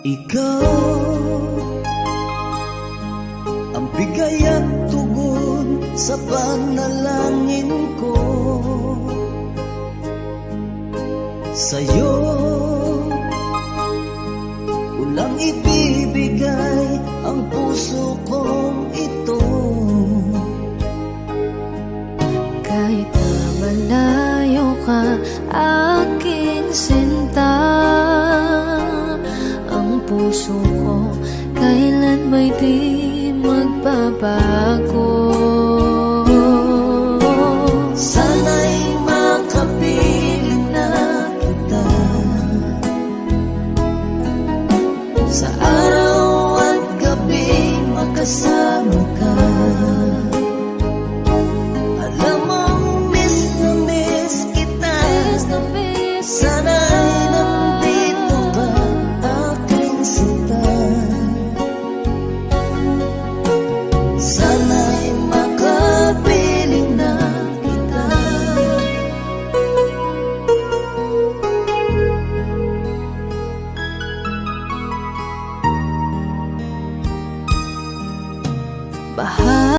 Ikaw ang bigay at tugon sa panalangin ko. Sa'yo ulang ibibigay ang puso kong ito. Kahit na malayo ka, aking sinta, ang puso ko kailan ba'y di magbabago. Sana'y makapiling na kita sa araw at gabi, makasama ka. Alam mong miss na miss kita. Sana'y nandito ka, aking sinta. Sana'y makapiling na kita. Bahagi